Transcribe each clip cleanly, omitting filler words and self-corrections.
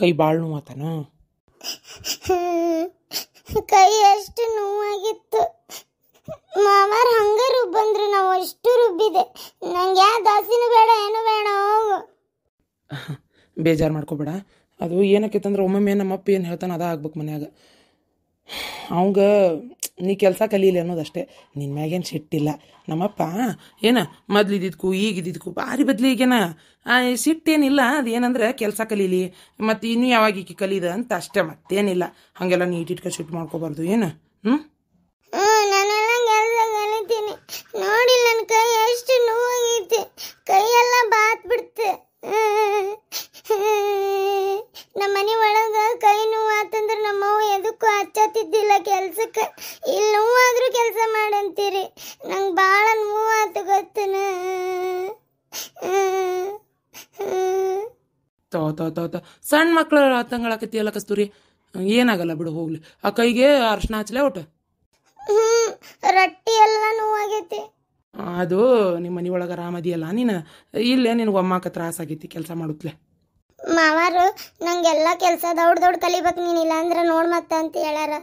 ಕೈ ಭಾಳ ನೋವಾತನ? ಕೈ ಅಷ್ಟು ನೋವಾಗಿತ್ತು ಮಾವಾರ. ಹಂಗ ರುಬ್ಬಂದ್ರು ನಾವು ಅಷ್ಟು ರುಬ್ಬಿದೆ. ನಂಗೆ ಯಾವ ದಾಸಿನೂ ಬೇಡ, ಏನು ಬೇಡ, ಹೋಗು. ಬೇಜಾರು ಮಾಡ್ಕೋಬೇಡ. ಅದು ಏನಕ್ಕಿತ್ತಂದ್ರೆ ಒಮ್ಮೊಮ್ಮೆ ನಮ್ಮಪ್ಪ ಏನು ಹೇಳ್ತಾನೆ ಅದ ಆಗ್ಬೇಕು ಮನ್ಯಾಗ. ಅವಂಗ ನೀ ಕೆಲಸ ಕಲೀಲಿ ಅನ್ನೋದಷ್ಟೇ, ನಿನ್ನ ಮ್ಯಾಗೇನು ಸಿಟ್ಟಿಲ್ಲ. ನಮ್ಮಪ್ಪ ಏನ ಮೊದ್ಲಿದ್ದಿದ್ಕು ಈಗಿದ್ದಿದ್ಕು ಭಾರಿ ಬದ್ಲಿ ಈಗೇನ ಸಿಟ್ಟೇನಿಲ್ಲ. ಅದೇನಂದ್ರೆ ಕೆಲಸ ಕಲೀಲಿ ಮತ್ತು ಇನ್ನೂ ಯಾವಾಗ ಈಕೆ ಕಲೀದ ಅಂತ ಅಷ್ಟೇ, ಮತ್ತೇನಿಲ್ಲ. ಹಾಗೆಲ್ಲ ನೀಟಿಟ್ಕ ಸಿಟ್ಟು ಮಾಡ್ಕೋಬಾರ್ದು. ಏನು ನಾನೆಲ್ಲ ಕೆಲಸ ಕಲಿತೀನಿ ನೋಡಿ. ನನ್ನ ಕೈ ಎಷ್ಟು ನೋವಾಗೈತೆ, ಕೈಯೆಲ್ಲ ಬಾತ್ ಬಿಡ್ತೆ. ನಮ್ಮ ಮನೆ ಒಳಗೆ ಕೈ ನೋವಾತಂದ್ರೆ ನಮ್ಮವ್ವ ಎದಕ್ಕೂ ಹಚ್ಚತ್ತಿದ್ದಿಲ್ಲ ಕೆಲ್ಸಕ್ಕೆ. ಇಲ್ಲಿ ನೋವಾದ್ರೂ ಕೆಲಸ ಮಾಡಂತೀರಿ. ನಂಗೆ ಭಾಳ ನೋವಾತು ಗೊತ್ತನ. ಸಣ್ಣ ಮಕ್ಳು ತಂಗಳಾಕತಿಯಲ್ಲ ಕಸ್ತೂರಿ, ಏನಾಗಲ್ಲ ಬಿಡು, ಹೋಗ್ಲಿ. ಆ ಕೈಗೆ ಅರ್ಶಿನ ಹಚ್ಚಲೇ ಒಟ್ಟು. ರೊಟ್ಟಿ ಎಲ್ಲ ನೋವಾಗೈತಿ. ಅದು ನಿಮ್ಮ ಮನೆ ಒಳಗೆ ಆರಾಮದಿಯಲ್ಲ ನೀನು, ಇಲ್ಲೇ ನಿನಗೆ ಒಮ್ಮಾಕ ತ್ರಾಸಾಗೈತಿ ಕೆಲಸ ಮಾಡುತ್ತಲೇ. ಮಾವಾರು ನಂಗೆಲ್ಲ ಕೆಲಸ ದೌಡ್ ಕಲಿಬೇಕು, ನೀನಿಲ್ಲ ಅಂದ್ರೆ ನೋಡ್ ಮತ್ತೆ ಅಂತ ಹೇಳ್ಯಾರ.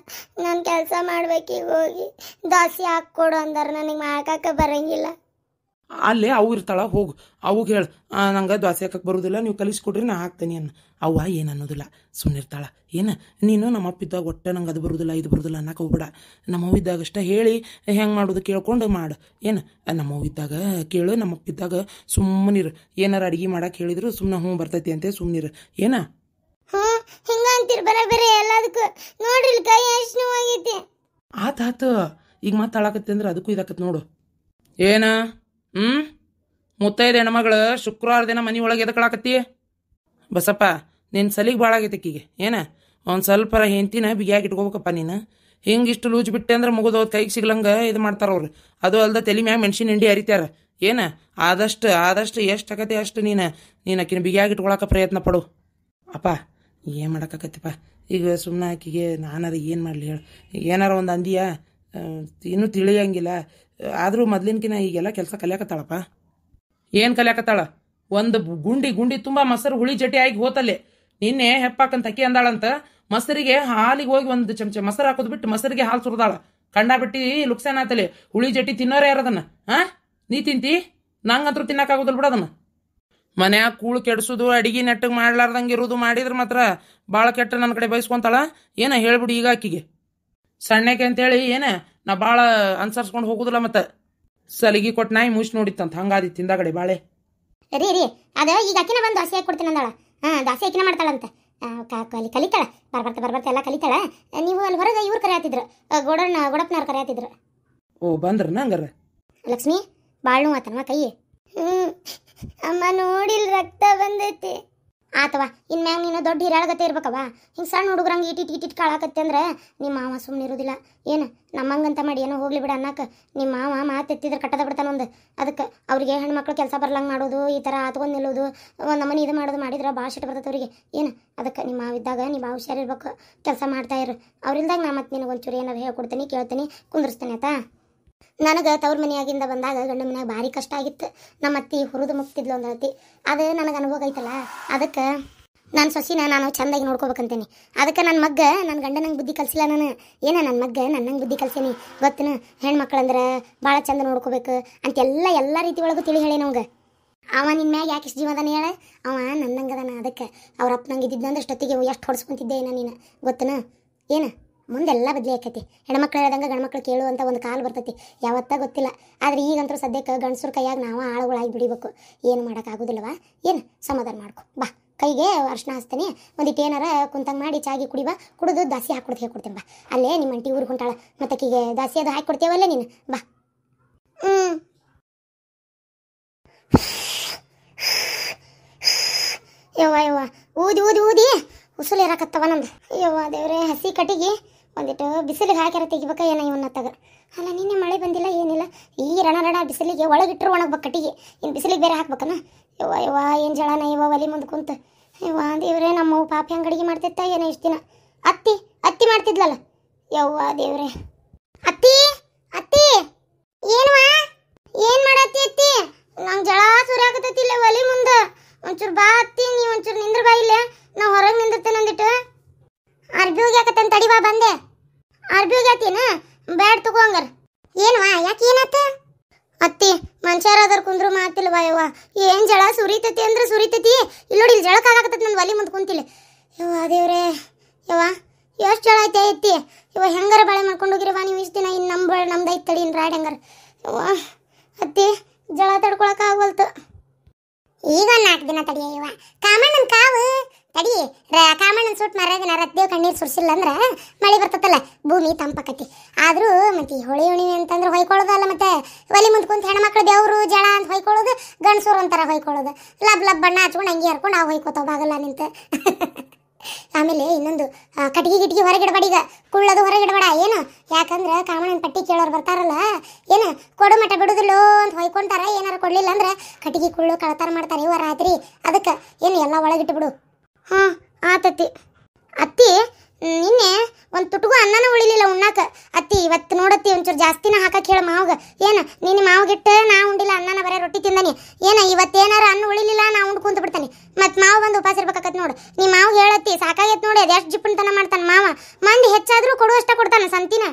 ನಾನು ಕೆಲಸ ಮಾಡ್ಬೇಕೀಗ. ಹೋಗಿ ದೋಸೆ ಹಾಕ್ಕೊಡು ಅಂದಾರ, ನನಗೆ ಮಾಡ್ಕಕ್ಕೆ ಬರಂಗಿಲ್ಲ. ಅಲ್ಲೇ ಅವು ಇರ್ತಾಳ, ಹೋಗು ಅವಾಗ ಹೇಳು, ನಂಗೆ ದೋಸೆ ಹಾಕಕ್ಕೆ ಬರೋದಿಲ್ಲ, ನೀವು ಕಲಿಸ್ಕೊಡ್ರಿ ನಾ ಹಾಕ್ತೀನಿ ಅನ್ನ. ಅವ್ವ ಏನು ಅನ್ನೋದಿಲ್ಲ, ಸುಮ್ಮನೆ ಇರ್ತಾಳ. ಏನು ನೀನು ನಮ್ಮಪ್ಪಿದ್ದಾಗ ಒಟ್ಟೆ ನಂಗೆ ಅದು ಬರೋದಿಲ್ಲ ಇದು ಬರೋದಿಲ್ಲ ಅನ್ನಕ್ಕೆ ಹೋಗ್ಬೇಡ. ನಮ್ಮವ್ವಿದ್ದಾಗ ಅಷ್ಟೇ ಹೇಳಿ ಹೆಂಗೆ ಮಾಡೋದು ಕೇಳ್ಕೊಂಡು ಮಾಡು. ಏನು ನಮ್ಮವ್ವಿದ್ದಾಗ ಕೇಳು, ನಮ್ಮಪ್ಪಿದ್ದಾಗ ಸುಮ್ಮನಿರು. ಏನಾರು ಅಡುಗೆ ಮಾಡಕ್ಕೆ ಹೇಳಿದ್ರು ಸುಮ್ಮನೆ ಹ್ಞೂ ಬರ್ತೈತಿ ಅಂತೆ ಸುಮ್ಮನಿರು. ಏನ ಹಿಂಗ ಅಂತೀರಿ ಬರೇ ಎಲ್ಲದಕ್ಕೂ? ನೋಡ್ರಿ ಕೈ ಎಷ್ಟು ನೋವಾಗೈತಿ. ಆತು ಈಗ ಮತ್ತೆ ಹಾಳಾಕತ್ತೆ ಅಂದ್ರೆ ಅದಕ್ಕೂ ಇದಾಕತ್ ನೋಡು. ಏನ ಮುತ್ತೈದೆ ಹೆಣ್ಮಗಳು ಶುಕ್ರವಾರ ದಿನ ಮನೆ ಒಳಗೆ ಎದಕ್ಕಳಾಕತ್ತಿ? ಬಸಪ್ಪ ನಿನ್ನ ಸಲಿಗೆ ಭಾಳ ಆಗೈತೆ ಆಕಿಗೆ. ಏನ ಒಂದು ಸ್ವಲ್ಪ ಹೆಂತಿನ ಬಿಗಿಯಾಗಿ ಇಟ್ಕೋಬೇಕಪ್ಪ ನೀನು. ಹಿಂಗೆ ಇಷ್ಟು ಲೂಜ್ ಬಿಟ್ಟೆ ಅಂದ್ರೆ ಮುಗಿದೋದು ಕೈಗೆ ಸಿಗ್ಲಂಗೆ ಇದು ಮಾಡ್ತಾರ ಅವ್ರು. ಅದು ಅಲ್ದ ತಲೆ ಮ್ಯಾಗ ಮೆಣಸಿನ ಹಿಂಡಿ ಹರಿತಾರ. ಏನು ಆದಷ್ಟು ಎಷ್ಟು ಆಗತ್ತೆ ಅಷ್ಟು ನೀನು ಆಕಿನ ಬಿಗಿಯಾಗಿ ಇಟ್ಕೊಳಕ್ಕೆ ಪ್ರಯತ್ನ ಪಡು. ಅಪ್ಪ ಏನು ಮಾಡೋಕ್ಕಾಗತ್ತಪ್ಪ ಈಗ ಸುಮ್ಮನೆ ಆಕಿಗೆ ನಾನಾರ ಏನು ಮಾಡಲಿ ಹೇಳು. ಏನಾರ ಒಂದು ಅಂದಿಯ ಇನ್ನೂ ತಿಳಿಯಂಗಿಲ್ಲ. ಆದರೂ ಮೊದ್ಲಿನ್ಕಿನ ಈಗೆಲ್ಲ ಕೆಲಸ ಕಲಿಯಾಕತ್ತಾಳಪ್ಪ. ಏನು ಕಲಿಯಾಕತ್ತಾಳ? ಒಂದು ಗುಂಡಿ ತುಂಬ ಮೊಸರು ಹುಳಿ ಜಟಿ ಆಗಿ ಹೋತಲ್ಲೇ. ನಿನ್ನೆ ಹೆಪ್ಪಾಕಂತ ಅಕ್ಕಿ ಅಂದಾಳಂತ ಮೊಸರಿಗೆ ಹಾಲಿಗೆ ಹೋಗಿ ಒಂದು ಚಮಚ ಮೊಸರು ಹಾಕೋದು ಬಿಟ್ಟು ಮೊಸರಿಗೆ ಹಾಲು ಸುರಿದಾಳ. ಕಂಡಾಬಿಟ್ಟು ಲುಕ್ಸಾನ್ ಆತಲೆ. ಹುಳಿ ಜಟಿ ತಿನ್ನೋರೇ ಯಾರದನ್ನ? ನೀ ತಿಂತಿ? ನಂಗಂತರೂ ತಿನ್ನಕ್ಕಾಗೋದಿಲ್ಲ ಬಿಡ ಅದನ್ನ. ಮನ್ಯಾಗ ಕೂಳು ಕೆಡ್ಸೋದು ಅಡಿಗೆ ನೆಟ್ಟಗೆ ಮಾಡ್ಲಾರ್ದಂಗೆ ಇರೋದು ಮಾಡಿದ್ರೆ ಮಾತ್ರ ಭಾಳ ಕೆಟ್ಟ ನನ್ನ ಕಡೆ ಬಯಸ್ಕೊಂತಾಳ. ಏನ ಹೇಳ್ಬಿಡು ಈಗ ಆಕಿಗೆ ಸಣ್ಣಕ್ಕೆ ಅಂತೇಳಿ. ಏನ ನಾ ಭಾಳ ಅನ್ಸರ್ಸ್ಕೊಂಡು ಹೋಗುದಿಲ್ಲ. ಮತ್ತೆ ಸಲಿಗೆ ಕೊಟ್ಟು ನಾಯಿ ಮುಗಿಸಿ ನೋಡಿತ್ತಂತ ಹಂಗಾದಿ ತಿಂದಾಗಡೆ ಬಾಳೆ. ರೀ ಅದ ಈಗ ಅಕ್ಕಿನ ಬಂದು ದೋಸೆ ಹಾಕಿ ಕೊಡ್ತೀನಿ ಅಂದಾಳ. ದೋಸೆ ಅಕ್ಕಿನ ಮಾಡ್ತಾಳಂತ. ಕಲಿತಾಳ ಬರ್ಬರ್ತ ಎಲ್ಲ ಕಲಿತಾಳ. ನೀವು ಅಲ್ಲಿ ಹೊರಗೆ ಇವ್ರು ಕರೆಯತ್ತಿದ್ರು, ಗೋಡಪ್ಪನವ್ರು ಕರೆಯತ್ತಿದ್ರು. ಓ ಬಂದ್ರ ಹಂಗಾರ? ಲಕ್ಷ್ಮಿ ಭಾಳ ನೋವಾತನವ ಕೈ. ಅಮ್ಮ ನೋಡಿಲ್ ರಕ್ತ ಬಂದೈತಿ. ಆತವ ಇನ್ಮ್ಯಾಗ ನೀನು ದೊಡ್ಡ ಹಿರಾಳಗತ್ತೆ ಇರ್ಬೇಕವ. ಹಿಂಗೆ ಸಣ್ಣ ಹುಡುಗ್ರಂಗೆ ಇಟ್ಟಿಟ್ ಕಾಳಾಕತ್ತೆ ಅಂದ್ರೆ ನಿಮ್ಮ ಮಾವ ಸುಮ್ಮನೆ ಇರೋದಿಲ್ಲ. ಏನು ನಮ್ಮಂಗಂತ ಮಾಡಿ ಏನೋ ಹೋಗ್ಲಿ ಬಿಡ ಅನ್ನಕ್ಕೆ ನಿಮ್ಮ ಮಾವ ಮಾತೆತ್ತಿದ್ರೆ ಕಟ್ಟದ ಬಿಡ್ತಾನ ಒಂದು. ಅದಕ್ಕೆ ಅವ್ರಿಗೆ ಹೆಣ್ಮಕ್ಳು ಕೆಲಸ ಬರ್ಲಂಗೆ ಮಾಡೋದು, ಈ ಥರ ಆತ್ಕೊಂಡು ನಿಲ್ಲೋದು, ಒಂದು ನಮ್ಮನೆ ಇದು ಮಾಡೋದು ಮಾಡಿದ್ರೆ ಭಾಳ ಸಿಟ್ಟು ಬರ್ತೈತೆ ಅವ್ರಿಗೆ. ಏನು ಅದಕ್ಕೆ ನಿಮ್ಮ ಮಾವಿದ್ದಾಗ ನೀವು ಭಾಳ ಹುಷಾರಿರ್ಬೇಕು, ಕೆಲಸ ಮಾಡ್ತಾ ಇರು. ಅವ್ರಿಲ್ದಾಗ ನಾ ಮತ್ತೆ ನಿನಗೆ ಒಂಚೂರು ಏನಾರು ಹೇಳ್ಕೊಡ್ತೀನಿ, ಕೇಳ್ತೀನಿ, ಕುಂದಿರ್ಸ್ತೀನಿ ಆಯ್ತಾ? ನನಗೆ ತವ್ರ ಮನೆಯಾಗಿಂದ ಬಂದಾಗ ಗಂಡ ಮನ್ಯಾಗ ಭಾರಿ ಕಷ್ಟ ಆಗಿತ್ತು. ನಮ್ಮ ಅತ್ತಿ ಹುರಿದು ಮುಗ್ತಿದ್ಲು ಒಂದು ಅತ್ತಿ. ಅದು ನನಗೆ ಅನುಭವ ಐತಲ್ಲ, ಅದಕ್ಕೆ ನಾನು ಸೊಸಿನ ನಾನು ಚೆಂದಾಗಿ ನೋಡ್ಕೋಬೇಕಂತೇನೆ. ಅದಕ್ಕೆ ನನ್ನ ಮಗ್ಗ ನನ್ನ ಗಂಡ ನಂಗೆ ಬುದ್ಧಿ ಕಲಿಸಿಲ್ಲ. ನಾನು ನನ್ನ ಮಗ್ಗ ನನ್ನಂಗೆ ಬುದ್ಧಿ ಕಲ್ಸೀನಿ ಗೊತ್ತೇನು. ಹೆಣ್ಮಕ್ಳಂದ್ರೆ ಭಾಳ ಚಂದ ನೋಡ್ಕೋಬೇಕು ಅಂತೆಲ್ಲ ಎಲ್ಲ ರೀತಿ ಒಳಗೂ ತಿಳಿ ಹೇಳಿ ನಮ್ಗೆ. ಅವ ನಿನ್ನ ಮ್ಯಾಗ ಯಾಕೆ ಇಷ್ಟು ಜೀವದಾನ ಹೇಳ? ಅವ ನನ್ನಂಗದಾನ. ಅದಕ್ಕೆ ಅವ್ರ ಅಪ್ಪನಂಗೆ ಇದ್ದಿದ್ದಂದ್ರೆ ಅಷ್ಟೊತ್ತಿಗೆ ಎಷ್ಟು ಹೊಡ್ಸ್ಕೊಂತಿದ್ದೆ ನೀನು ಗೊತ್ತೇನ? ಏನು ಮುಂದೆಲ್ಲ ಬದಲಿ ಆಕೈತಿ. ಹೆಣ್ಮಕ್ಳು ಹೇಳ್ದಂಗೆ ಗಂಡ್ಮಕ್ಳು ಕೇಳು ಅಂತ ಒಂದು ಕಾಲು ಬರ್ತೈತಿ, ಯಾವತ್ತ ಗೊತ್ತಿಲ್ಲ. ಆದರೆ ಈಗಂತೂ ಸದ್ಯಕ್ಕೆ ಗಂಡಸ್ರ ಕೈಯಾಗ ನಾವು ಆಳುಗಳಾಗಿ ಬಿಡಿಬೇಕು. ಏನು ಮಾಡೋಕ್ಕಾಗೋದಿಲ್ಲವ. ಏನು ಸಮಾಧಾನ ಮಾಡ್ಕೊ ಬಾ. ಕೈಗೆ ಅರ್ಶಿನ ಹಚ್ತೀನಿ, ಒಂದಿಟ್ಟು ಏನಾರ ಕುಂತಂಗೆ ಮಾಡಿ ಚಾಗಿ ಕುಡಿಬಾ. ಕುಡಿದು ದಾಸಿ ಹಾಕ್ಕೊಡ್ತು ಹೇಳ್ಕೊಡ್ತೀನಿ ಬಾ. ಅಲ್ಲೇ ನಿಮ್ಮ ಅಂಟಿ ಊರಿಗೆ ಹೊಂಟಾಳ, ಮತ್ತೆ ಆಕಿಗೆ ದಾಸಿ ಅದು ಹಾಕಿ ನೀನು ಬಾ. ಯವ್ವ ಊದಿ ಉಸುಲು ಇರಾಕತ್ತವ ನಮ್ದು. ಯವ್ವ ದೇವ್ರೆ, ಹಸಿ ಕಟ್ಟಿಗೆ ಒಂದಿಟ್ಟು ಬಿಸಿಲಿಗೆ ಹಾಕ್ಯಾರ ತೆಗಿಬೇಕ ಏನ ಇವನ್ನ ತಗ. ಅಲ್ಲ ನಿನ್ನೆ ಮಳೆ ಬಂದಿಲ್ಲ ಏನಿಲ್ಲ, ಈ ರಣ ಬಿಸಿಲಿಗೆ ಒಳಗಿಟ್ಟರು ಒಣಗ್ಬೇಕು ಕಟ್ಟಿಗೆ. ಇನ್ನು ಬಿಸಿಲಿಗೆ ಬೇರೆ ಹಾಕ್ಬೇಕನ? ಯವ್ವ ಏನು ಜಳನ ಯವ್ವ ಒಲಿ ಮುಂದೆ ಕುಂತ. ಯವ್ವ ದೇವ್ರೆ, ನಮ್ಮ ಪಾಪಿ ಹಂಗೆ ಅಡುಗೆ ಮಾಡ್ತಿತ್ತ ಏನೋ ಇಷ್ಟು ದಿನ. ಅತ್ತಿ ಮಾಡ್ತಿದ್ಲಲ್ಲ. ಯವ್ವ ದೇವ್ರೆ, ಅತ್ತಿ ಏನು ಮಾಡತ್ತಿ ಅತ್ತಿ? ನಂಗೆ ಜಳ ಸುರಾಕತ್ತೈತಿ ಇಲ್ಲ ಒಲಿ ಮುಂದೆ. ಒಂಚೂರು ಬಾ ಅತ್ತಿ, ನೀವು ಒಂಚೂರು ನಿಂದ್ರ ಬಾ ಇಲ್ಲೇ. ನಾ ಹೊರಗೆ ನಿಂದಿರ್ತೇನೆ. ಕುಂದ್ರು ಮಾತಿಲ್ವಾ ಯವ್ವ. ಏನ್ ಜಳ ಸುರಿತೈತಿ ಅಂದ್ರೆ ಸುರಿತೈತಿ. ಇಲ್ಲಿ ನೋಡಿ, ಇಲ್ಲಿ ಜಳಕ ಆಗಾಕತ್ತೈತಿ ನನ್ನ ಒಲಿ ಮುಂದೆ ಕುಂತಿಲ್ಲ. ಯವ್ವ ದೇವ್ರೆ, ಯವ್ವ ಎಷ್ಟು ಜಳ ಐತೆ ಐತಿ ಯವ್ವ. ಹೆಂಗಾರ ಬಾಳೆ ಮಾಡ್ಕೊಂಡು ಹೋಗಿರವ ನೀವು ಇಷ್ಟು ದಿನ. ಇನ್ನು ನಮ್ದು ಐತೆ ತಡಿ, ಇನ್ನು ರಾಡ್ ಹೆಂಗಾರ. ಯವ್ವ ಅತ್ತಿ ಜಳ ತಡ್ಕೊಳಕ ಆಗವಲ್ತು. ಈಗ 4 ದಿನ ತಡಿಯವ್ವ. ಕಾಮಣ್ಣನ ಕಾವು ತಡಿ. ಕಾಮಣ್ಣನ ಸುಟ್ಟು ಮರದಿನ ರದ್ದೇವ್ ಕಣ್ಣೀರು ಸುರಿಸಿಲ್ಲ ಅಂದ್ರೆ ಮಳೆ ಬರ್ತತಲ್ಲ, ಭೂಮಿ ತಂಪಾಕತಿ. ಆದರೂ ಮತ್ತೆ ಹೊಳಿ ಹುಣಿವಿ ಅಂತಂದ್ರೆ ಹೊಯ್ಕೊಳ್ಳೋದಲ್ಲ. ಮತ್ತೆ ಒಲಿ ಮುಂದೆ ಕುಂತ ಹೆಣ್ಮಕ್ಳು ಬೆವರು ಜಳ ಅಂತ ಹೊಯ್ಕೊಳ್ಳೋದು, ಗಂಡಸೂರು ಒಂಥರ ಹೊಯ್ಕೊಳ್ಳೋದು. ಲಬ್ ಬಣ್ಣ ಹಚ್ಕೊಂಡು ಹಂಗೆ ಹರ್ಕೊಂಡು ನಾವು ಹೊಯ್ಕೋತಾವ ಬಾಗಲ್ಲ ನಿಂತ. ಆಮೇಲೆ ಇನ್ನೊಂದು, ಕಟ್ಟಿಗೆ ಹೊರಗಿಡಬೇಡ. ಈಗ ಕುಳ್ಳದು ಹೊರಗಿಡಬೇಡ. ಏನು ಯಾಕಂದ್ರೆ ಕಾಮಣ್ಣನ ಪಟ್ಟಿ ಕೇಳೋರು ಬರ್ತಾರಲ್ಲ, ಏನು ಕೊಡು ಮಠ ಬಿಡುದಿಲ್ಲೋ ಅಂತ ಹೊಯ್ಕೊಂತಾರ. ಏನಾರು ಕೊಡ್ಲಿಲ್ಲ ಅಂದ್ರೆ ಕಟ್ಟಿಗೆ ಕುಳ್ಳು ಕಳತಾರ ಮಾಡ್ತಾರೆ ಇವ ರಾತ್ರಿ. ಅದಕ್ಕೆ ಏನು ಎಲ್ಲ ಒಳಗಿಟ್ಟು ಬಿಡು. ಹಾಂ ಆತತಿ. ಅತ್ತಿ ನಿನ್ನೆ ಒಂದು ತುಟ್ಗೂ ಅನ್ನನೂ ಉಳಿಲಿಲ್ಲ ಉಣ್ಣಾಕ. ಅತ್ತಿ ಇವತ್ತು ನೋಡತ್ತಿ ಒಂಚೂರು ಜಾಸ್ತಿನ ಹಾಕಕ್ಕೆ ಹೇಳ ಮಾವಗ. ಏನು ನಿನ್ನ ಮಾವಗಿಟ್ಟು ನಾ ಉಂಡಿಲ್ಲ ಅನ್ನನ ಬರೀ ರೊಟ್ಟಿ ತಿಂದಾನಿ. ಏನು ಇವತ್ತೇನಾರ ಅನ್ನ ಉಳಿಲಿಲ್ಲ ನಾ ಉಂಡು ಕುಂತು ಬಿಡ್ತಾನೆ. ಮತ್ತು ಮಾವು ಬಂದು ಉಪವಾಸ ಇರ್ಬೇಕಾಕತ್ ನೋಡು. ನೀ ಮಾವು ಹೇಳತ್ತಿ ಸಾಕಾಗೈತೆ ನೋಡಿ, ಅದು ಎಷ್ಟು ಜಿಪ್ಪಣತನ ಮಾಡ್ತಾನೆ ಮಾವ. ಮಂದಿ ಹೆಚ್ಚಾದರೂ ಕೊಡುವಷ್ಟ ಕೊಡ್ತಾನೆ ಸಂತಿನ.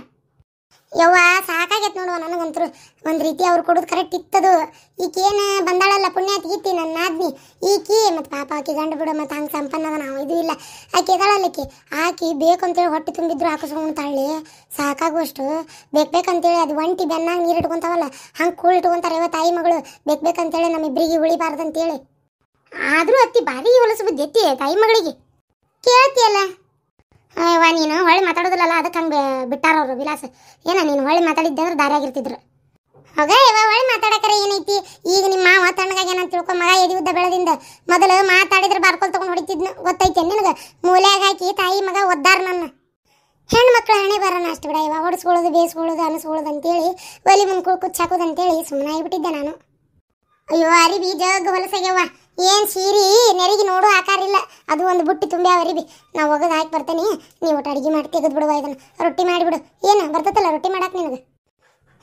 ಯವ್ವ ಸಾಕಾಗೈತೆ ನೋಡುವ ನನಗಂತರು. ಒಂದು ರೀತಿ ಅವ್ರು ಕೊಡೋದು ಕರೆಕ್ಟ್ ಇತ್ತದು. ಈಕೇನು ಬಂದಾಳಲ್ಲ ಪುಣ್ಯಾತ್ ಗೀತಿ ನನ್ನ ಆದ್ನಿ ಈಕಿ. ಮತ್ತು ಪಾಪ ಆಕಿ ಗಂಡು ಬಿಡು, ಮತ್ತು ಹಂಗೆ ಸಂಪನ್ನದ ನಾವು ಇದು ಇಲ್ಲ. ಆಕೆ ಇದಾಳಲ್ಲಕ್ಕಿ, ಆಕಿ ಬೇಕಂತೇಳಿ ಹೊಟ್ಟೆ ತುಂಬಿದ್ರು ಹಾಕಿಸ್ಕೊಂಡು ತಾಳಿ ಸಾಕಾಗುವಷ್ಟು ಬೇಕಂತೇಳಿ ಅದು ಒಂಟಿ ಬೆನ್ನಾಗ ನೀರು ಇಟ್ಕೊಂತಾವಲ್ಲ ಹಂಗೆ ಕೂಳು ಇಟ್ಕೊಂತಾರೆ. ಇವ ತಾಯಿ ಮಗಳು ಬೇಕಂತೇಳಿ ನಮ್ಮಿಬ್ಬರಿಗೆ ಉಳಿಬಾರ್ದಂತೇಳಿ. ಆದರೂ ಅತ್ತಿ ಭಾರಿ ಹೊಲಸು ಬುದ್ಧಿ ಎತ್ತಿ ತಾಯಿ ಮಗಳಿಗೆ. ಕೇಳ್ತಿಯಲ್ಲ ಯವ್ವ, ನೀನು ಹೊಳ್ಳಿ ಮಾತಾಡೋದಿಲ್ಲಲ್ಲ, ಅದಕ್ಕೆ ಹಂಗೆ ಬಿಟ್ಟಾರ ಅವರು ವಿಲಾಸ. ಏನ ನೀನು ಹೊಳ್ಳಿ ಮಾತಾಡಿದ್ದಂದ್ರೆ ದಾರಿಯಾಗಿರ್ತಿದ್ರು. ಹೋಗ ಇವ ಹೊಳ್ಳಿ ಮಾತಾಡಕರ ಏನೈತಿ. ಈಗ ನಿಮ್ಮ ಮಾವ ತಣ್ಣಗಾಗಿ ಏನಂತ ತಿಳ್ಕೊ. ಮಗ ಎದಿ ಉದ್ದ ಬೆಳೆದಿಂದ ಮೊದಲು ಮಾತಾಡಿದ್ರೆ ಬಾರ್ಕೊಲ್ ತಗೊಂಡು ಹೊಡಿತಿದ್ನು, ಗೊತ್ತೈತೆ ನಿನಗೆ. ಮೂಲ್ಯಾಗ ಹಾಕಿ ತಾಯಿ ಮಗ ಒದ್ದಾರ ನನ್ನ. ಹೆಣ್ಮಕ್ಳು ಹಣೆ ಬರೋಣ ಅಷ್ಟು ಬಿಡ. ಇವ ಹೊಡಿಸ್ಕೊಳ್ಳೋದು ಬೇಯಿಸ್ಕೊಳ್ಳೋದು ಅನಿಸ್ಕೊಳ್ಳೋದು ಅಂತೇಳಿ ಒಲಿ ಮುಂದೆ ಕುಚ್ಚಾಕೋದು ಅಂತೇಳಿ ಸುಮ್ಮನೆ ಆಗಿಬಿಟ್ಟಿದ್ದೆ ನಾನು. ಅಯ್ಯೋ ಅರಿಬಿ ಜಗ್ ಹೊಲಸಾಗ್ಯವ್ವ. ಏನು ಸೀರೆ ನೆರಿಗೆ ನೋಡು ಆಕಾರಿಲ್ಲ. ಅದು ಒಂದು ಬುಟ್ಟಿ ತುಂಬ್ಯಾವ ಅರಿಬಿ. ನಾವು ಒಗದು ಹಾಕಿ ಬರ್ತೇನೆ, ನೀವು ಒಟ್ಟು ಅಡುಗೆ ಮಾಡಿ ತೆಗೆದು ಬಿಡುವ. ಇದನ್ನು ರೊಟ್ಟಿ ಮಾಡಿಬಿಡು. ಏನು ಬರ್ತತ್ತಲ್ಲ ರೊಟ್ಟಿ ಮಾಡಕ್ಕೆ ನಿನಗೆ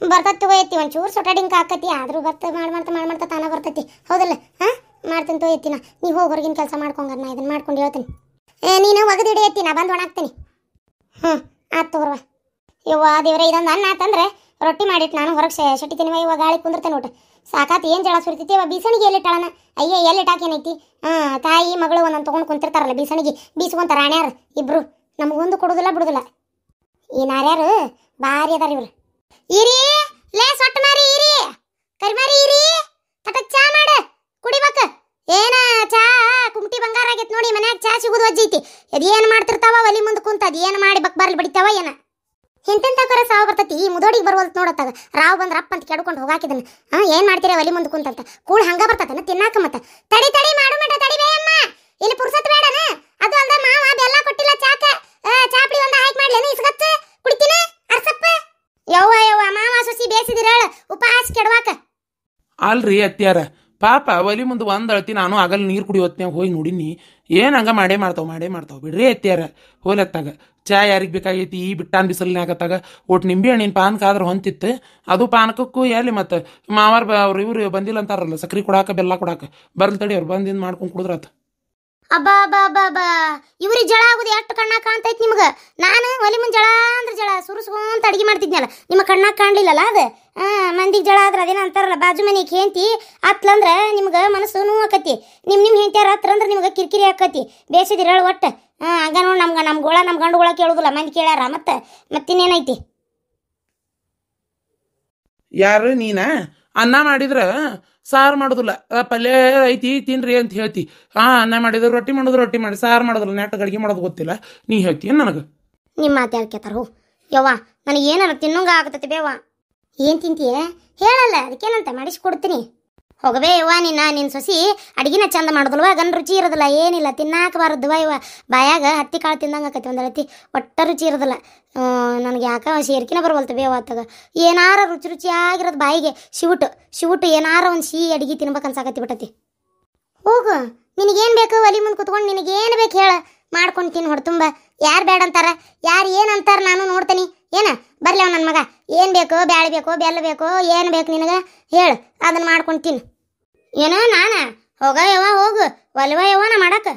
ಬರ್ತತ್ ತಗೋಯ್ತಿ. ಒಂಚೂರು ಸೊಟಾಡಿಂಗ್ ಹಾಕತಿ, ಆದರೂ ಮಾಡ್ತಾ ತಾನ ಬರ್ತೈತಿ. ಹೌದಲ್ಲ? ಹಾಂ ಮಾಡ್ತೀನಿ ತೊಯ್ತಿನ. ನೀವು ಹೋಗಿ ಹೊರಗಿನ ಕೆಲಸ ಮಾಡ್ಕೊಂಗಾರ, ನಾ ಇದನ್ನು ಮಾಡ್ಕೊಂಡು ಹೇಳ್ತೀನಿ. ನೀನು ಒಗದು ಹಿಡಿಯತ್ತಿ, ನಾ ಬಂದು ಒಣಾಕ್ತೀನಿ. ಆಯ್ತು ತಗೋರ್ವ. ಯವ್ವ ದೇವ್ರೆ, ಇದೊಂದು ಅನ್ನ ಆತಂದ್ರೆ ರೊಟ್ಟಿ ಮಾಡಿಟ್ಟು ನಾನು ಹೊರಗೆ ಶೆಟ್ಟಿತೀನಿ. ಇವಾಗ ಗಾಳಿ ಕುಂದಿರ್ತೇನೆ ನೋಡ್ರಿ. ಸಾಕಾತು ಏನು ಜಳ ಸುರಿತೈತಿ. ಇವ ಬೀಸಣಿಗೆ ಎಲ್ಲಿಟ್ಟಾಳನ? ಅಯ್ಯೋ ಎಲ್ಲಿಟ್ಟಾಕೇನೈತಿ? ತಾಯಿ ಮಗಳು ಒಂದೊಂದು ತೊಗೊಂಡು ಕುಂತಿರ್ತಾರಲ್ಲ ಬೀಸಣಿಗೆ, ಬೀಸ್ಕೊಂತಾರ ಆಣ್ಯಾರು ಇಬ್ರು. ನಮಗೊಂದು ಕೊಡೋದಿಲ್ಲ ಬಿಡುದಿಲ್ಲ. ಈ ನಾರ್ಯಾರು ಭಾರಿ ಅದಾರ ಇವ್ರು. ಇರಿ ಲೇ ಸೊಟ್ಟ ಮಾರಿ, ಇರಿ ಕರಿಮಾರಿ, ಇರಿ ತಟಕ್ ಚಾ ಮಾಡ ಕುಡಿಬೇಕ. ಏನ ಚಾ ಕುಮ್ಟಿ ಬಂಗಾರ ಆಗೈತೆ ನೋಡಿ. ಮನ್ಯಾಗ ಚಾ ಸಿಗೋದು ವಜ್ಜೈತಿ. ಅದೇನು ಮಾಡ್ತಿರ್ತಾವ ಒಲಿ ಮುಂದೆ ಕುಂತ, ಅದೇನು ಮಾಡಿ ಬಕ್ಬಾರ್ಲಿ ಬಡಿತಾವ ಏನ. ಎಂತೆಂತಕರ ಸಾವು ಬರ್ತೈತಿ. ಈ ಮುದೋಡಿಗೆ ಬರುವಲ್ತು ನೋಡತ್ತಾಗ. ರಾವ್ ಬಂದ್ರ ಅಪ್ಪ ಅಂತ ಕೆಡ್ಕೊಂಡು ಹೋಗಾಕಿದನ. ಏನು ಮಾಡ್ತೀರ ಒಲಿ ಮುಂದೆ ಕುಂತಂತ ಕೂಳು ಹಂಗ ಬರ್ತತನ ತಿನ್ನಾಕ. ಮತ್ತ ತಡಿ ಮಾಡು ಮಟ ತಡಿ ಬೇಯಮ್ಮ, ಇಲ್ಲಿ ಪುರ್ಸತ್ ಬೇಡನ. ಅದು ಅಲ್ದ ಮಾವ ಬೆಲ್ಲ ಕೊಟ್ಟಿಲ್ಲ ಚಾಕ. ಚಾಪಡಿ ಒಂದ ಹಾಕಿ ಮಾಡ್ಲೇನು ಇಸ್ಗತ್ತ ಕುಡಿತೀನ ಅರ್ಸಪ್ಪ. ಯವ್ವ ಮಾವ ಸೊಸಿ ಬೇಸಿದಿರಾಳ ಉಪವಾಸ ಕೆಡವಾಕ. ಅಲ್ರಿ ಅತ್ಯಾರ ಪಾಪ ಒಲಿ ಮುಂದೆ ಒಂದು ಅಳ್ತಿ. ನಾನು ಆಗಲ್ಲ ನೀರು ಕುಡಿಯೋತ್ನ್ಯಾಗ ಹೋಗಿ ನೋಡಿನಿ. ಏನು ಹಂಗ ಮಾಡೇ ಮಾಡ್ತಾವ ಬಿಡ್ರಿ ಅತ್ಯಾರ. ಹೋಲತ್ತಾಗ ಚಾ ಯಾರಿಗೆ ಬೇಕಾಗೈತಿ ಈ ಬಿಟ್ಟಾನ್ ಬಿಸಿಲಿನಾಗತ್ತಾಗ. ಒಟ್ಟು ನಿಂಬೆ ಹಣ್ಣಿನ ಪಾನಕ ಆದ್ರೆ ಹೊಂತಿತ್ತು. ಅದು ಪಾನಕಕ್ಕೂ ಎಲ್ಲಿ ಮತ್ತು ಮಾವಾರ ಅವ್ರು ಇವ್ರು ಬಂದಿಲ್ಲ ಅಂತಾರಲ್ಲ ಸಕ್ರೆ ಕೊಡಾಕ ಬೆಲ್ಲ ಕೊಡಾಕ. ಬರ್ಲಿ ತಡಿ ಅವ್ರು ಬಂದಿಂದ ಮಾಡ್ಕೊಂಡು ಕುಡಿದ್ರಾತ. ಅಬ್ಬಾ ಇವ್ರಿಗೆ ಜಳ ಆಗುದು ಎಷ್ಟು ಕಣ್ಣಾಗ ಕಾಣ್ತೈತಿ ನಿಮ್ಗೆ. ನಾನು ಒಲಿ ಮುಂದೆ ಜಳ ಅಂದ್ರೆ ಜಳ ಸುರುಸ್ಕೊಂತ ಅಡಿಗೆ ಮಾಡ್ತಿದ್ನಲ್ಲ, ನಿಮ್ಮ ಕಣ್ಣಾಗ ಕಾಣ್ಲಿಲ್ಲಲ್ಲ ಅದು. ಮಂದಿಗೆ ಜಳ ಆದ್ರೆ ಅದೇನೋ ಅಂತಾರಲ್ಲ, ಬಾಜು ಮನೆಗೆ ಹೆಂತಿ ಹತ್ಲಂದ್ರೆ ನಿಮ್ಗೆ ಮನಸ್ಸು ನೋವು ಆಕತಿ. ನಿಮ್ಮ ಹೆಂತಿಯಾರ ಹತ್ರ ಅಂದ್ರೆ ನಿಮ್ಗೆ ಕಿರಿಕಿರಿ ಆಕತಿ. ಬೇಸಿದಿರ ಹೇಳು ಒಟ್ಟು. ಹಂಗ ನೋಡಿ ನಮ್ಮ ಗಂಡುಗಳ ಕೇಳುದಿಲ್ಲ, ಮಂದಿ ಕೇಳ್ಯಾರ. ಮತ್ತಿನ್ನೇನೈತಿ? ಯಾರು ನೀನ? ಅನ್ನ ಮಾಡಿದ್ರ ಸಾರು ಮಾಡೋದಿಲ್ಲ, ಪಲ್ಯ ಐತಿ ತಿನ್ರಿ ಅಂತ ಹೇಳ್ತಿ. ಅನ್ನ ಮಾಡಿದ್ರು ರೊಟ್ಟಿ ಮಾಡಿ ಸಾರು ಮಾಡೋದಿಲ್ಲ, ನೆಟ್ಟಗೆ ಅಡುಗೆ ಮಾಡೋದು ಗೊತ್ತಿಲ್ಲ. ನೀ ಹೇಳ್ತೀನಿ ನನಗೆ. ನಿಮ್ಮ ಮಾತು ಹೇಳ್ಕೇತಾರು. ಯವ್ವ ನನಗೆ ಏನಾರ ತಿನ್ನಂಗ ಆಗತೈತಿ ಬೇವ. ಏನು ತಿಂತೀಯ ಹೇಳಲ್ಲ, ಅದಕ್ಕೇನಂತ ಮಾಡಿಸ್ಕೊಡ್ತೀನಿ. ಹೋಗಬೇ ಯವ್ವ. ನಿನ್ನ ಸೊಸಿ ಅಡುಗೆನ ಚಂದ ಮಾಡೋದಲ್ವ, ಗನ್ ರುಚಿ ಇರೋದಿಲ್ಲ, ಏನಿಲ್ಲ ತಿನ್ನಾಕಬಾರದ್ವ ಇವ. ಬಾಯಾಗ ಹತ್ತಿ ಕಾಳು ತಿಂದಂಗೆ ಆಕತಿ ಒಂದು ರತಿ, ಒಟ್ಟ ರುಚಿ ಇರೋದಿಲ್ಲ. ನನಗೆ ಯಾಕ ಸೇರ್ಕಿನ ಬರವಲ್ತ ಬೇವ ಆತಾಗ. ಏನಾರ ರುಚಿಯಾಗಿರೋದು ಬಾಯಿಗೆ ಶಿವುಟು ಏನಾರ ಒಂದು ಸಿಹಿ ಅಡುಗೆ ತಿನ್ಬೇಕು ಅನ್ಸಾಕತ್ತಿ ಬಿಟ್ಟತಿ. ಹೋಗು, ನಿನಗೇನು ಬೇಕು ಒಲಿ ಮುಂದೆ ಕುತ್ಕೊಂಡು ನಿನಗೇನು ಬೇಕು ಹೇಳ, ಮಾಡ್ಕೊಂಡು ತಿನ್ನು ಹೊಡೆ ತುಂಬ. ಯಾರು ಬೇಡ ಅಂತಾರ, ಯಾರು ಏನು ಅಂತಾರ ನಾನು ನೋಡ್ತೀನಿ. ಬರ್ಲಿ ಅವ ನನ್ನ ಮಗ. ಏನು ಬೇಕು, ಬ್ಯಾಳೆ ಬೇಕು, ಬೆಲ್ಲ ಬೇಕು, ಏನು ಬೇಕು ನಿನಗೆ ಹೇಳು, ಅದನ್ನು ಮಾಡ್ಕೊಂಡು ತಿನ್ನು. ನಾನು ಹೋಗ ಯವ್ವ ಹೋಗು, ಒಲ್ವ ಯವ್ವ ನಾ ಮಾಡಕ್ಕೆ.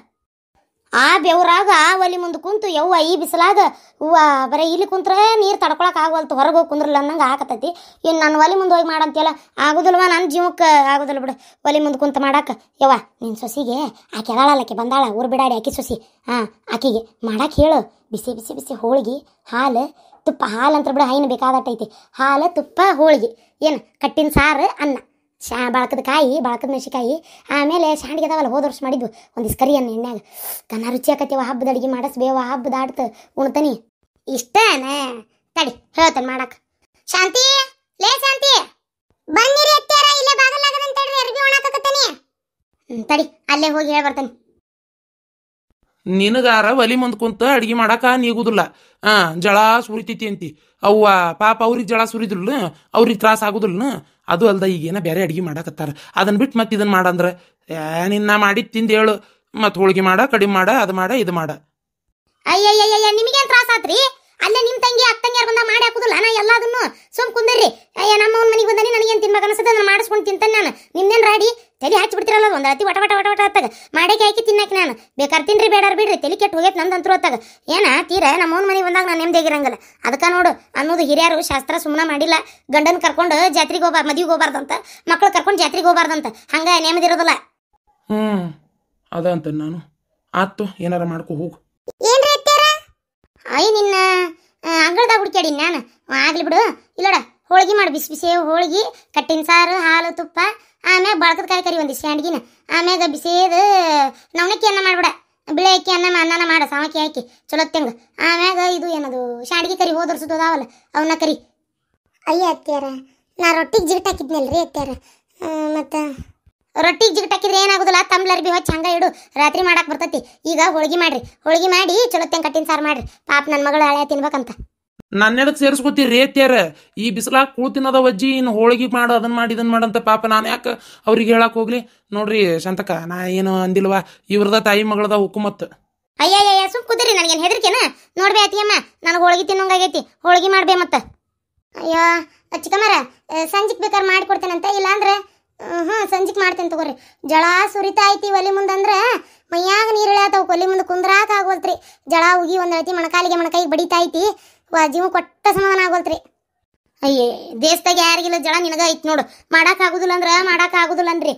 ಆ ಬೆವ್ರಾಗ ಆ ಒಲಿ ಮುಂದೆ ಕುಂತು ಯವ್ವ ಈ ಬಿಸಿಲಾಗ ಹೂವ ಬರೀ ಇಲ್ಲಿ ಕುಂತ್ರೆ ನೀರು ತಡ್ಕೊಳಕ್ ಆಗವಲ್ತು, ಹೊರಗೆ ಹೋಗಿ ಕುಂದ್ರಲ್ಲ ಅನ್ನಂಗೆ ಆಕತೈತಿ. ಇನ್ನು ನಾನು ಒಲಿ ಮುಂದೆ ಹೋಗಿ ಮಾಡಂತಿಯಲ್ಲ, ಆಗುದಿಲ್ವ ನನ್ನ ಜೀವಕ್ಕೆ ಆಗುದಿಲ್ಲ ಬಿಡು ಒಲಿ ಮುಂದೆ ಕುಂತ ಮಾಡಕ್ಕೆ. ಯವ್ವ ನಿನ್ನ ಸೊಸಿಗೆ ಆಕೆ ಅದಾಳಲ್ಲಕ್ಕೆ ಬಂದಾಳ ಊರು ಬಿಡಾಡಿ ಆಕಿ ಸೊಸಿ, ಆಕಿಗೆ ಮಾಡಕ್ಕೆ ಹೇಳು. ಬಿಸಿ ಬಿಸಿ ಬಿಸಿ ಹೋಳಿಗೆ, ಹಾಲು ತುಪ್ಪ, ಹಾಲು ಅಂತ ಬಿಡು ಹೈನು ಬೇಕಾದಟ್ಟೈತಿ. ಹಾಲು ತುಪ್ಪ ಹೋಳಿಗೆ, ಏನು ಕಟ್ಟಿನ ಸಾರು, ಅನ್ನ, ಬಳಕದ ಕಾಯಿ, ಬಳಕದ ಮೆಣಸಿಕಾಯಿ, ಆಮೇಲೆ ಶಾಂಡಿಗೆ ಅದಾವಲ್ಲ ಹೋದ ವರ್ಷ ಮಾಡಿದ್ವು ಒಂದಿಷ್ಟು ಕರಿ ಅನ್ನ ಎಣ್ಣೆಗೆ. ಕನ್ನ ರುಚಿ ಆಕತ್ತೀವ. ಹಬ್ಬದ ಅಡುಗೆ ಮಾಡಿಸ್ಬೇವ, ಹಬ್ಬದ ಆಡ್ತು ಉಣ್ತಾನಿ. ಇಷ್ಟನೇ ತಡಿ ಹೇಳ್ತಾನೆ ಮಾಡಕ್ಕೆ. ಶಾಂತಿ, ಲೇ ಶಾಂತಿ, ಬನ್ನಿರಿ ಅತ್ಯಾರ, ಇಲ್ಲೇ ಬಾಗಲಾಗದಂತ ತಡ್ರಿ, ಅರ್ಬಿ ಒಣಾಕತ್ತನಿ. ತಡಿ ಅಲ್ಲೇ ಹೋಗಿ ಹೇಳಿ ಬರ್ತಾನೆ. ನಿನಗಾರ ಒಲಿ ಮುಂದೆ ಕುಂತ ಅಡ್ಗೆ ಮಾಡಾಕ ನೀಗುದಿಲ್ಲ. ಜಳ ಸುರಿತೈತಿ ಅಂತಿ. ಅವ್ವ ಪಾಪ ಅವ್ರಿಗೆ ಜಳ ಸುರಿದಿಲ್ಲ, ಅವ್ರಿಗೆ ತ್ರಾಸ ಆಗುದಿಲ್ಲ. ಅದು ಅಲ್ದ ಈಗೇನ ಬೇರೆ ಅಡ್ಗೆ ಮಾಡಾಕತ್ತಾರ, ಅದನ್ನ ಬಿಟ್ಟು ಮತ್ತೆ ಇದನ್ನ ಮಾಡಂದ್ರೆ ನಿನ್ನ ಮಾಡಿದ್ ತಿಂದು ಹೇಳು. ಮತ್ತೆ ಹೋಳಿಗೆ ಮಾಡ, ಕಡಿಮೆ ಮಾಡ, ಅದು ಮಾಡ, ಇದು ಮಾಡ. ಅಯ್ಯಯ್ಯಯ್ಯ ನಿಮಗೇನು ತ್ರಾಸ ಆತ್ರಿ? ಅಲ್ಲೇ ನಿಮ್ಮ ತಂಗಿ ಅಕ್ಕ ತಂಗಿಯಾರು ಬಂದಾಗ ಮಾಡಿ ಹಾಕುದಿಲ್ಲ ನಾ ಎಲ್ಲದನ್ನು. ಸುಮ್ ಕುಂದರ್ರಿ. ಅಯ್ಯ ನಮ್ಮವ್ನ ಮನೆಗೆ ಬಂದಾನಿ, ನನಗೇನು ತಿನ್ಬೇಕು ಅನ್ಸುತ್ತೆ ಅದನ್ನ ಮಾಡಿಸ್ಕೊಂಡು ತಿಂತಾನೆ ನಾನು. ನಿಮ್ದೇನು ರಾಡಿ ತಲೆ ಹಚ್ಚಿ ಬಿಡ್ತಿರಲ್ಲ ಒಂದು ಅತಿ ವಟ ವಟ ವಟ ವಟ ಹತ್ತಾಗ ಮಾಡಕ್ಕೆ ಹಾಕಿ ತಿನ್ನಕ್ಕೆ ನಾನು. ಬೇಕಾದ್ರೆ ತಿನ್ರಿ ಬೇಡಾರ ಬಿಡ್ರಿ, ತಲೆ ಕೆಟ್ಟು ಹೋಗೈತೆ ನಂದಂತರೂ ಹೊತ್ತಾಗ. ಏನ ತೀರ ನಮ್ಮವ್ನ ಮನೆಗೆ ಬಂದಾಗ ನಾನು ನೆಮ್ಮದಿಯಾಗಿರಂಗಲ್ಲ. ಅದಕ್ಕೆ ನೋಡು ಅನ್ನೋದು ಹಿರಿಯರು ಶಾಸ್ತ್ರ ಸುಮ್ಮನೆ ಮಾಡಿಲ್ಲ. ಗಂಡನ ಕರ್ಕೊಂಡು ಜಾತ್ರೆಗೆ ಹೋಗ್ಬಾರ್ದು, ಮದುವೆಗೆ ಹೋಗ್ಬಾರ್ದಂತ, ಮಕ್ಳು ಕರ್ಕೊಂಡು ಜಾತ್ರೆಗೆ ಹೋಗ್ಬಾರ್ದಂತ, ಹಂಗೆ ನೆಮ್ಮದಿರೋದಿಲ್ಲ. ಅದಂತ ನಾನು ಆತು, ಏನಾರ ಮಾಡ್ಕೊ ಹೋಗು. ಏನ್ರಿ ಅತ್ಯಾರ? ಅಯ್ಯ ನಿನ್ನ ಅಂಗಳದಾಗ ಹುಡ್ಕ್ಯಾಡಿ ನಾನು. ಆಗ್ಲಿ ಬಿಡು. ಇಲ್ಲಡ ಹೋಳಿಗೆ ಮಾಡಿ, ಬಿಸಿ ಬಿಸಿ ಹೋಳಿಗೆ, ಕಟ್ಟಿನ ಸಾರು, ಹಾಲು ತುಪ್ಪ, ಆಮ್ಯಾಗ ಬಳಕದ ಕಾಯಿ ಕರಿ ಒಂದಿಷ್ಟು ಶಾಂಡ್ಗಿನ, ಆಮ್ಯಾಗ ಬಿಸಿದು ನವಣಕ್ಕಿ ಅನ್ನ ಮಾಡ್ಬಿಡ, ಬಿಳೆ ಅಕ್ಕಿ ಅನ್ನನ ಮಾಡ, ಸಾಮಕ್ಕಿ ಹಾಕಿ ಚಲೋ ತೆಂಗ. ಆಮ್ಯಾಗ ಇದು ಏನದು ಶಾಂಡ್ಗಿ ಕರಿ ಹೋದ ವರ್ಷದ್ದು ಅದಾವಲ್ಲ ಅವನ್ನ ಕರಿ. ಅಯ್ಯ ಅತ್ಯಾರ ನಾ ರೊಟ್ಟಿಗೆ ಜಿಗಟ್ ಹಾಕಿದ್ನಲ್ರಿ ಅತ್ಯಾರ. ಮತ್ತು ರೊಟ್ಟಿಗೆ ಜಿಗಟ್ ಹಾಕಿದ್ರೆ ಏನಾಗೋದಿಲ್ಲ, ತಂಬ್ಲರ್ ಬಿ ಹೊಚ್ಚಿ ಹಂಗೆ ಇಡು, ರಾತ್ರಿ ಮಾಡಕ್ಕೆ ಬರ್ತೈತಿ. ಈಗ ಹೋಳಿಗೆ ಮಾಡ್ರಿ, ಹೋಳಿಗೆ ಮಾಡಿ ಚಲೋ ತೆಂಗ ಕಟ್ಟಿನ ಸಾರು ಮಾಡ್ರಿ, ಪಾಪ ನನ್ನ ಮಗಳು ಹಳೆ ತಿನ್ಬೇಕಂತ. ನನ್ನೆಡಕ್ಕೆ ಸೇರಿಸ್ಕೊತೀರಿ ರೇತ್ಯಾರ? ಈ ಬಿಸಿಲಾಗ ಕೂತಿನದ ವಜ್ಜಿ, ಇನ್ನು ಹೋಳಿಗೆ ಮಾಡು, ಅದನ್ನ ಮಾಡಿ ಇದನ್ನ ಮಾಡಂತ ಪಾಪ ನಾನು ಯಾಕೆ ಅವ್ರಿಗೆ ಹೇಳಕ್ ಹೋಗ್ಲಿ? ನೋಡ್ರಿ ಶಾಂತಕ, ನಾ ಏನು ಅಂದಿಲ್ವಾ, ಇವ್ರದ ತಾಯಿ ಮಗಳದ ಹುಕುಮತ್. ಅಯ್ಯಯ್ಯ ಸುಮ್ ಕುದಿರಿ, ನನಗೇನು ಹೆದರಿಕೆನ? ನೋಡ್ಬೇ ಅತ್ತಿಯಮ್ಮ, ನನಗೆ ಹೋಳಿಗೆ ತಿನ್ನೋಂಗಾಗೈತಿ, ಹೋಳಿಗೆ ಮಾಡ್ಬೇ ಮತ್ತೆ. ಅಯ್ಯೋ ಚಿಕ್ಕಮ್ಮರ ಸಂಜಿಗೆ ಬೇಕಾದ್ರೆ ಮಾಡಿಕೊಡ್ತೇನಂತ, ಇಲ್ಲಾಂದ್ರೆ ಸಂಜಿಗೆ ಮಾಡ್ತೇನೆ ತಗೋರಿ. ಜಳ ಸುರಿತಾ ಐತಿ ಒಲಿ ಮುಂದಂದ್ರೆ ಮೈಯಾಗ ನೀರು ಇಳ್ಯಾತಾವ, ಒಲಿ ಮುಂದೆ ಕುಂದ್ರಾಕ ಆಗೋಲ್ತ್ರಿ. ಜಳ ಉಗಿ ಒಂದು ಹೇಳ್ತಿ ಮೊಣಕಾಲಿಗೆ ಮೊಣಕೈಗೆ ಬಡಿತಾ ಐತಿ, ಜೀವ ಕೊಟ್ಟ ಸಮಾಧಾನ ಆಗೋಲ್ತ್ರಿ. ಅಯ್ಯೇ ದೇಶದಾಗ ಯಾರಿಗಿಲ್ಲ ಜಳ ನಿನಗ ಐತಿ ನೋಡು. ಮಾಡಾಕಾಗುದಿಲ್ಲ ಅಂದ್ರೆ ಮಾಡಾಕಾಗುದಿಲ್ಲನ್ರಿ.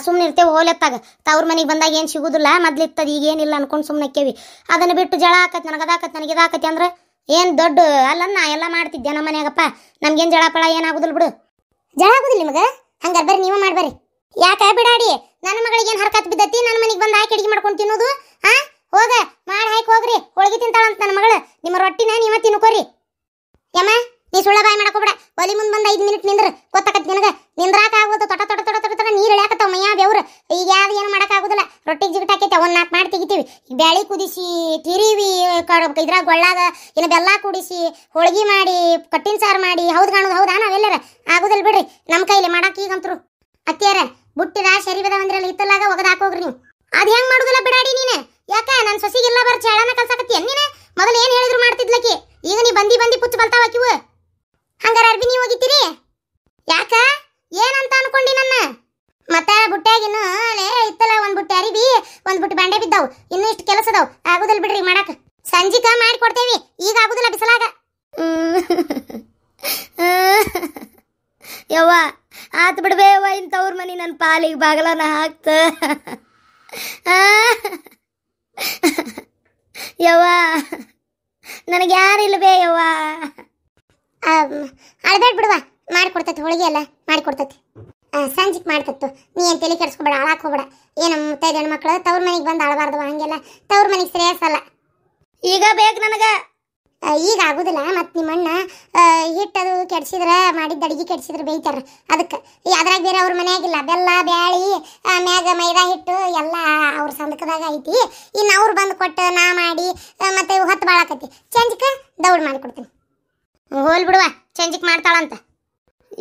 ಸುಮ್ಮನೆ ಇರ್ತೇವೆ ಹೋಲೆತ್ತಾಗ, ತವ್ರ ಮನೆಗೆ ಬಂದಾಗ ಏನು ಸಿಗುದಿಲ್ಲ, ಮೊದ್ಲಿತ್ತದ ಈಗೇನಿಲ್ಲ ಅನ್ಕೊಂಡು ಸುಮ್ಮನೆ ಅಕ್ಕೇವಿ. ಅದನ್ನು ಬಿಟ್ಟು ಜಳ ಹಾಕತ್ ನನಗದಾಕತ್ ನನಗಿದಾಕತಿ ಅಂದ್ರೆ ಏನು ದೊಡ್ಡ ಅಲ್ಲನ್ನ ಎಲ್ಲ ಮಾಡ್ತಿದ್ದೆ ನಮ್ಮ ಮನ್ಯಾಗಪ್ಪ. ನಮ್ಗೇನು ಜಳ ಪಳ ಏನಾಗುದಿಲ್ಲ ಬಿಡು. ಜಳ ಆಗುದಿಲ್ಲ ನಿಮಗೆ? ಹಂಗಾರೆ ಬರ್ರಿ ನೀವು ಮಾಡ್ಬರ್ರಿ. ಯಾಕೆ ಬಿಡಾಡಿ, ನನ್ನ ಮಗಳಿಗೆ ಏನು ಹರ್ಕತ್ ಬಿದ್ದತಿ, ನನ್ನ ಮನೆಗೆ ಬಂದು ಹಾಕಿ ಅಡಿಗೆ ಮಾಡ್ಕೊಂಡು ತಿನ್ನೋದು? ಹೋಗ ಮಾಡಿ ಹಾಕಿ ಹೋಗ್ರಿ, ಹೋಳಿಗೆ ತಿಂತಾಳಂತ ನನ್ನ ಮಗಳು. ನಿಮ್ಮ ರೊಟ್ಟಿನ ನೀವ ತಿನ್ಕೋರಿ. ಯಮ್ಮ ನೀ ಸುಳ್ಳ ಬಾಯಿ ಮಾಡಕೋಬೇಡ. ಒಲಿ ಮುಂದೆ ಬಂದು 5 ಮಿನಿಟ್ ನಿಂದ್ರ ಗೊತ್ತಾಕತ್ ನಿನಗೆ. ನಿಂದ್ರಾಕ ಆಗೋದು, ತೊಟ ತೊಟ ತೊಟ ತೊಟ ತೊಟ ನೀರು ಇಳ್ಯಾಕತ್ತಾವ ಮೈಯಾ ಬೆವ್ರು. ಈಗ ಯಾವ್ದು ಏನು ಮಾಡೋಕ್ಕಾಗೋದಿಲ್ಲ. ರೊಟ್ಟಿಗೆ ಜಿಗಟ್ ಹಾಕೈತೆ, ಒಂದು 4 ಮಾಡಿ ತೆಗಿತೀವಿ. ಬ್ಯಾಳಿ ಕುದಿಸಿ ತಿರಿವಿ, ಇದ್ರಾಗ ಗೊಳ್ಳಾಗ ಇನ್ನು ಬೆಲ್ಲ ಕುಡಿಸಿ ಹೋಳಿಗೆ ಮಾಡಿ ಕಟ್ಟಿನ ಸಾರು ಮಾಡಿ ಹೌದು ಕಾಣೋದು ಹೌದಾ? ನಾವೆಲ್ಲರ ಆಗೋದಿಲ್ಲ ಬಿಡ್ರಿ ನಮ್ಮ ಕೈಲಿ ಮಾಡಕ್ಕೆ. ಈಗಂತರು ಅತ್ತಿಯಾರ ಬುಟ್ಟಿದ ಶರೀರದ ಅಂದ್ರಲ್ಲ ಹಿತ್ತಲಾಗ ಒಗದು ಹಾಕೋಗ್ರಿ ನೀವು. ಅದು ಹೆಂಗೆ ಮಾಡೋದಿಲ್ಲ ಬಿಡಾಡಿ ನೀನು. ಯಾಕೆ ನನ್ನ ಸೊಸಿಗೆಲ್ಲ ಬರ ಚಾಳನ ಕಲ್ಸಾಕತ್ತಿ ನೀನು? ಮೊದಲು ಏನು ಹೇಳಿದ್ರು ಮಾಡ್ತಿದ್ಲಕ್ಕಿ, ಈಗ ನೀ ಬಂದಿ ಪುಚ್ಚ ಬಲ್ತಾವಕಿವು. ಹಂಗಾರ ಅರ್ಬಿ ನೀವು ಹೋಗಿತ್ತೀರಿ? ಯಾಕ ಏನಂತ ಅನ್ಕೊಂಡಿ ನನ್ನ? ಮತ್ತೆ ಬುಟ್ಟ್ಯಾಗಿನ್ನು ಅಲ್ಲೇ ಇತ್ತಲ್ಲ, ಒಂದು ಬುಟ್ಟಿ ಅರಿಬಿ, ಒಂದು ಬುಟ್ಟಿ ಬಾಂಡೆ ಬಿದ್ದಾವು, ಇನ್ನೂ ಇಷ್ಟು ಕೆಲಸ ಅದಾವು. ಆಗುದಿಲ್ಲ ಬಿಡ್ರಿ ಮಾಡಕ್ಕೆ. ಸಂಜಿಕ ಮಾಡಿ ಕೊಡ್ತೇವಿ, ಈಗ ಆಗುದಿಲ್ಲ ಬಿಸಲಾಗ. ಯವ್ವ ಆತು ಬಿಡ್ಬೇವ, ಇಂಥವ್ರ ಮನೆ ನನ್ನ ಪಾಲಿಗೆ ಬಾಗಲನ ಹಾಕ್ತ. ಯವ್ವ ನನಗೆ ಯಾರಿಲ್ವೇ ಯವ್ವ. ಅಳಬೇಡ ಬಿಡುವ, ಮಾಡಿಕೊಡ್ತೈತಿ ಹೋಳಿಗೆ ಎಲ್ಲ ಮಾಡಿಕೊಡ್ತೈತಿ. ಸಂಜಿಗೆ ಮಾಡ್ತತ್ತು, ನೀ ಏನು ತಲೆ ಕೆಡಿಸ್ಕೊಬೇಡ, ಅಳಾಕ್ ಹೋಗ್ಬೇಡ. ಏನು ಮುತ್ತೈದು ಹೆಣ್ಮಕ್ಳು ತವ್ರ ಮನೆಗೆ ಬಂದು ಅಳಬಾರ್ದವ, ಹಂಗೆಲ್ಲ ತವ್ರ ಮನೆಗೆ ಶ್ರೇಯಸ್ಸಲ್ಲ. ಈಗ ಬೇಕು ನನಗೆ. ಈಗ ಆಗುದಿಲ್ಲ. ಮತ್ತು ನಿಮ್ಮಣ್ಣ ಹಿಟ್ಟದು ಕೆಡ್ಸಿದ್ರೆ, ಮಾಡಿದ್ದ ಅಡಿಗೆ ಕೆಡ್ಸಿದ್ರೆ ಬೇಯ್ತಾರ. ಅದಕ್ಕೆ ಅದ್ರಾಗ ಬೇರೆ ಅವ್ರ ಮನೆಯಾಗಿಲ್ಲ. ಬೆಲ್ಲ ಬ್ಯಾಳಿ ಮ್ಯಾಗ ಮೈದಾ ಹಿಟ್ಟು ಎಲ್ಲ ಅವ್ರ ಸಂದಕದಾಗ ಐತಿ. ಇನ್ನು ಅವ್ರು ಬಂದು ಕೊಟ್ಟು ನಾ ಮಾಡಿ ಮತ್ತೆ ಹೊತ್ತು ಬಾಳಾಕತಿ. ಚಂಜಿಕ ದೌಡ್ ಮಾಡಿಕೊಡ್ತೀನಿ. ಹೋಲ್ ಬಿಡುವ, ಚಂಜಿಕ್ ಮಾಡ್ತಾಳಂತ.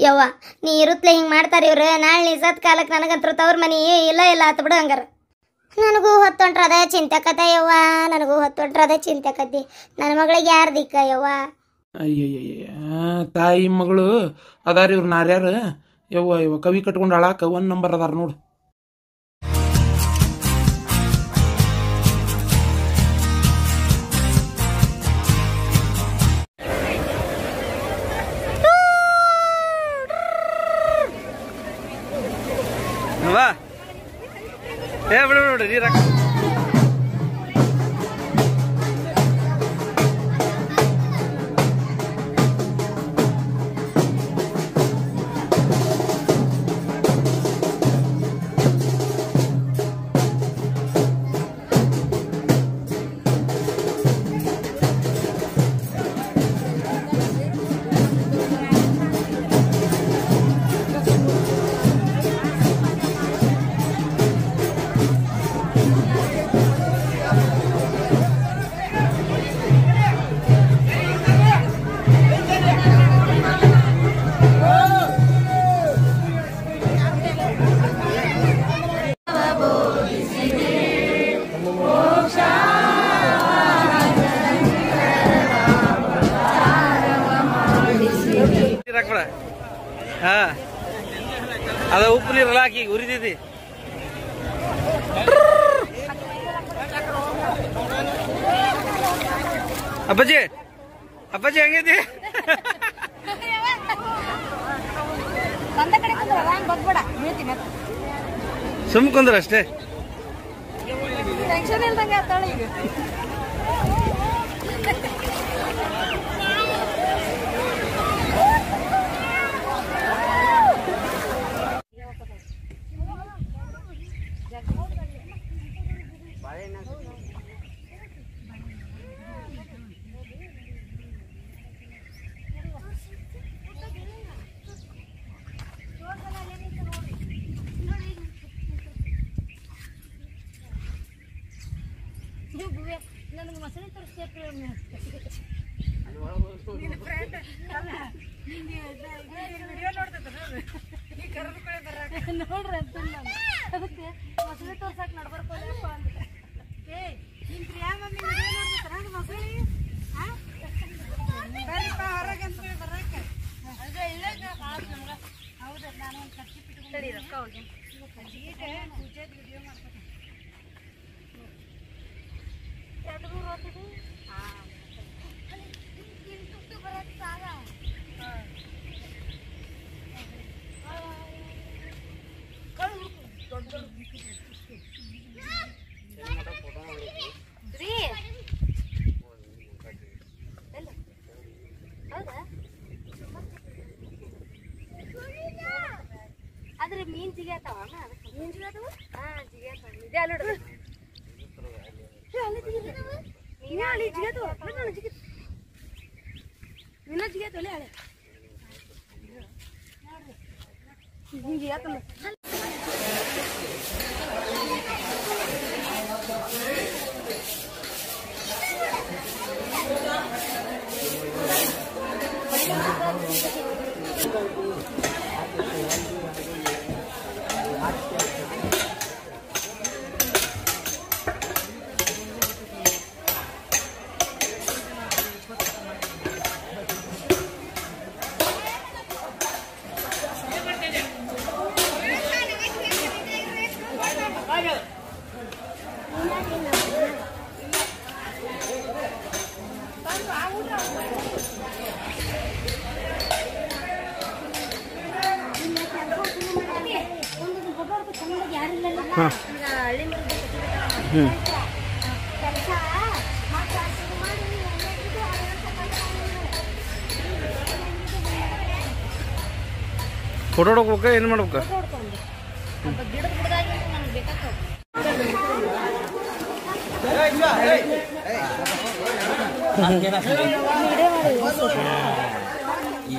ಯವ್ವ ನೀ ಇರುತ್ತಲೇ ಹಿಂಗೆ ಮಾಡ್ತಾರೆ ಇವ್ರು. ನಾಳೆ ನೀ ಸತ್ ಕಾಲಕ್ಕೆ ನನಗಂತರೂ ತವ್ರ ಮನೆ ಇಲ್ಲ ಆತು ಬಿಡು. ಹಂಗಾರ ನನಗೂ ಹೊತ್ತೊಂಟ್ರದ ಚಿಂತೆಕತೆ ಯವ್ವ, ನನಗೂ ಹೊತ್ತೊಂಟ್ರದ ಚಿಂತೆಕತಿ. ನನ್ನ ಮಗಳಿಗೆ ಯಾರು ದಿಕ್ಕ ಯವ್ವ? ಅಯ್ಯಯ್ಯ ತಾಯಿ ಮಗಳು ಅದಾರ ಇವ್ರು ನಾರ್ಯಾರು. ಯವ್ವ ಕವಿ ಕಟ್ಕೊಂಡು ಅಳಾಕ 1 ನಂಬರ್ ಅದಾರ ನೋಡು. ಬಾ ಏ ಬಿಡು ಬಿಡು ನೀರು ಹಾಕ ಹಾಕ್ಬೇಡ ಹಾ ಅದ ಉಪ್ಪು ನೀರಲ್ಲ ಹಾಕಿ ಉರಿದೈತಿ ಅಪ್ಪಾಜಿ ಅಪ್ಪಾಜಿ ಹೆಂಗೈತಿ ಸುಮ್ ಕುಂದ್ರ ಅಷ್ಟೇ ಟೆನ್ಷನ್ ಇಲ್ದಂಗ ಆತಾಳ ಈಗ ನನಗೆ ಮಸಳಿ ತರಿಸ್ಬೇಕು ನೋಡ್ರಿ ಅಂತ ಅದಕ್ಕೆ ಮಸಳಿ ತೋರ್ಸಕ್ ನಡ್ಬರ್ಕೊಲ್ಲಪ್ಪ ಅಂತ ಏ ನಿಮ್ ಪ್ರಿಯಾ ಮಮ್ಮಿ ನೋಡ್ತಾರ ಮಸಳಿ ಬರ್ರಿಪ್ಪ ಹೊರಗೆ ಅಂತ ಬರಕ್ಕೆ ಅದೇ ಇಲ್ಲಾಗ ಹೌದಾ ನಾನು ಒಂದು ಖರ್ಚು ಬಿಟ್ಟು ರೊಕ್ಕ ಹೋಗಿ ಪೂಜೆ ವಿಡಿಯೋ ಮಾಡ್ತೀನಿ ಆದ್ರೆ ಮೀನ್ ಜಿಗ್ಯಾತಾವ ಮೀನ್ ಜಿಗ್ಯಾತವ ಹಾ ಜಿಗ್ಯಾತಾವ ಇದೆ ಅಲ್ಲ ನೋಡ್ರಿ ಫೋಟೋ ಹೊಡ್ಕೋಬೇಕ ಏನು ಮಾಡ್ಬೇಕ ಈ